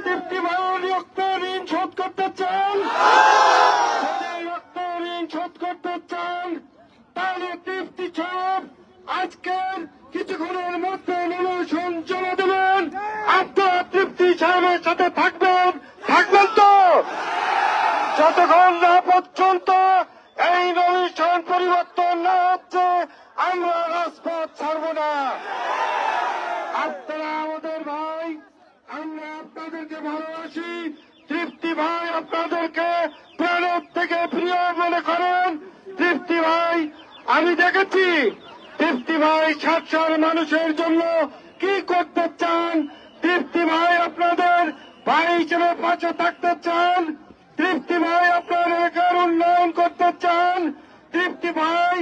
তৃপ্তি ভাইয়ের রক্ত ঋণ শোধ করতে চান, যদি রক্ত ঋণ শোধ করতে চান, তাহলে তৃপ্তি সাহেব আজকের কিছুক্ষণের মধ্যে নমিনেশন জমা দেবেন। আপনারা তৃপ্তি সাহেবের সাথে থাকবেন, থাকবেন তো? যতক্ষণ না পর্যন্ত এই নমিনেশন পরিবর্তন না হচ্ছে আমরা রাজপথ ছাড়ব না। আপনারা আমাদের ভাই, আমরা আপনাদেরকে ভালোবাসি। তৃপ্তি ভাই আপনাদেরকে প্রাণের থেকে প্রিয় মনে করেন। তৃপ্তি ভাই, আমি দেখেছি তৃপ্তি ভাই সাতশোর মানুষের জন্য কি করতে চান। তৃপ্তি ভাই আপনাদের ভাই হিসেবে পাশে থাকতে চান। তৃপ্তি ভাই আপনার এলাকার উন্নয়ন করতে চান। তৃপ্তি ভাই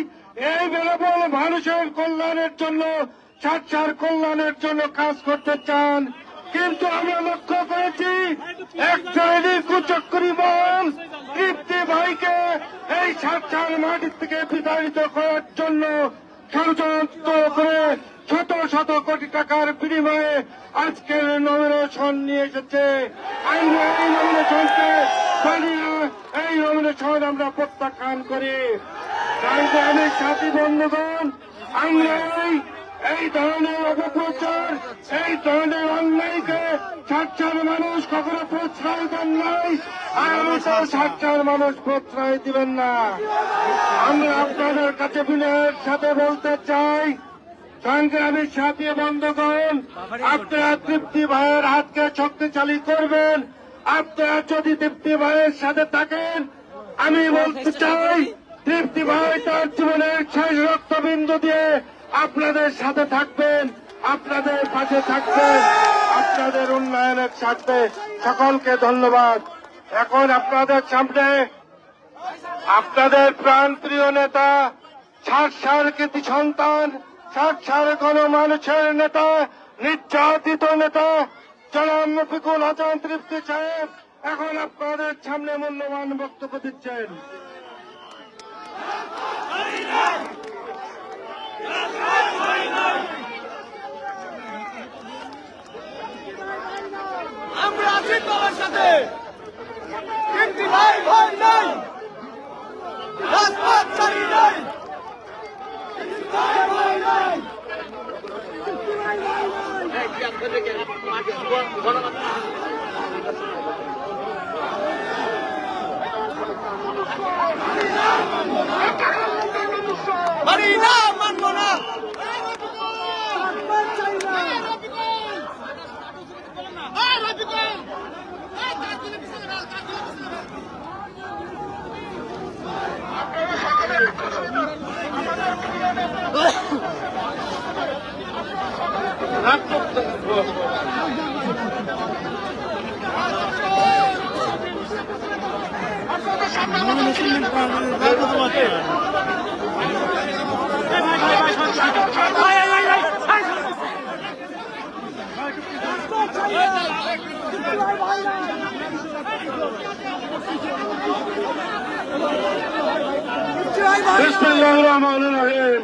এই বেলাবল মানুষের কল্যাণের জন্য, সাতশোর কল্যাণের জন্য কাজ করতে চান। কিন্তু আমরা লক্ষ্য করেছি এক শ্রেণী কুচক্রী বল তৃপ্তি ভাইকে এই সাতশোর মাটির থেকে বিতাড়িত করার জন্য ষড়যন্ত্র করে শত শত কোটি টাকার বিনিময়ে আজকের নমিনেশন নিয়ে এসেছে। আমরা এই নমিনেশনকে এই নমিনেশন আমরা প্রত্যাখ্যান করি। আমি সাথী বন্ধুগণ, আমরা এই ধরনের অপপ্রচার, এই ধরনের অন্যায়কে সাতশোর মানুষ কখনো প্রশ্রয় দেন নাই, আর আমি তো সাতশোর মানুষ প্রশ্রয় দিবেন না। আমরা আপনাদের কাছে বিনয়ের সাথে বলতে চাই, সংগ্রামী সাথী বন্ধুগণ, আপনারা তৃপ্তি ভাইয়ের হাতকে শক্তিশালী করবেন। আপনারা যদি তৃপ্তি ভাইয়ের সাথে থাকেন, আমি বলতে চাই তৃপ্তি ভাই তার জীবনের শেষ রক্তবিন্দু দিয়ে আপনাদের সাথে থাকবেন, আপনাদের পাশে থাকবেন, আপনাদের উন্নয়নের স্বার্থে। সকলকে ধন্যবাদ। এখন আপনাদের সামনে আপনাদের প্রাণপ্রিয় নেতা, সাতশোর কৃতি সন্তান, সাতশোর গণমানুষের নেতা, নির্যাতিত নেতা জনাব রফিকুল হাসান তৃপ্তি সাহেব এখন আপনাদের সামনে মূল্যবান বক্তব্য দিচ্ছেন। আমরা আছি তোমার সাথে, তৃপ্তি ভাই ভয় নাই, রাজপথ ছাড়ি নাই, মানি না, মানব না। বিসমিল্লাহির রহমানির রহিম।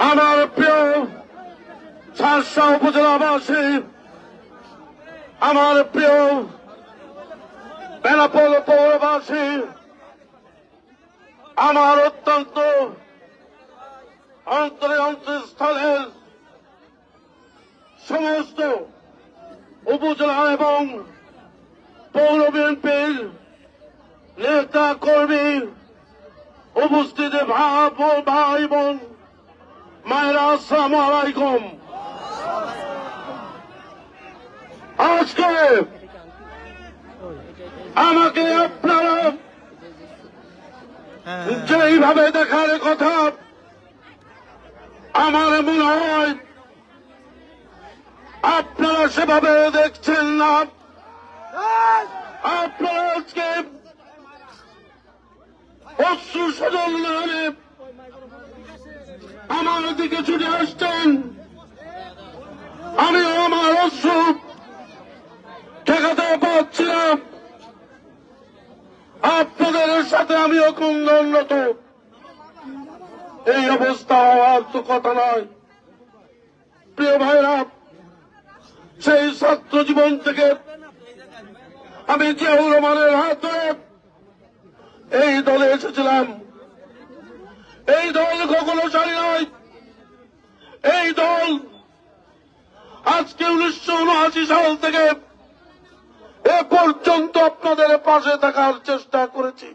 আমার প্রিয় সাতশো উপজেলাবাসী, আমার প্রিয় বেনাপোল পৌরবাসী, আমার অত্যন্ত অন্তঃস্থলের সমস্ত উপজেলা এবং পৌর বিএনপির নেতা কর্মী, উপস্থিত ভাই বোন, মায়েরা, আসসালামু আলাইকুম। আজকে আমাকে আপনারা যেইভাবে দেখার কথা, আমার মনে হয় আপনারা সেভাবে দেখছেন না। আপনারা আজকে অশ্রু সজল নামে আমার দিকে ছুটে আসছেন। আমি আমার অশ্রু ঠেকাতে পারছিলাম। আপনাদের সাথে আমিও কুন্দনত। এই অবস্থা হওয়ার তো কথা নয়। প্রিয় ভাইরা, সেই ছাত্র জীবন থেকে আমি জিয়াউর রহমানের হাত ধরে এই দলে এসেছিলাম। এই দল কখনোশালী নয়। এই দল আজকে 1979 সাল থেকে এ পর্যন্ত আপনাদের পাশে থাকার চেষ্টা করেছি।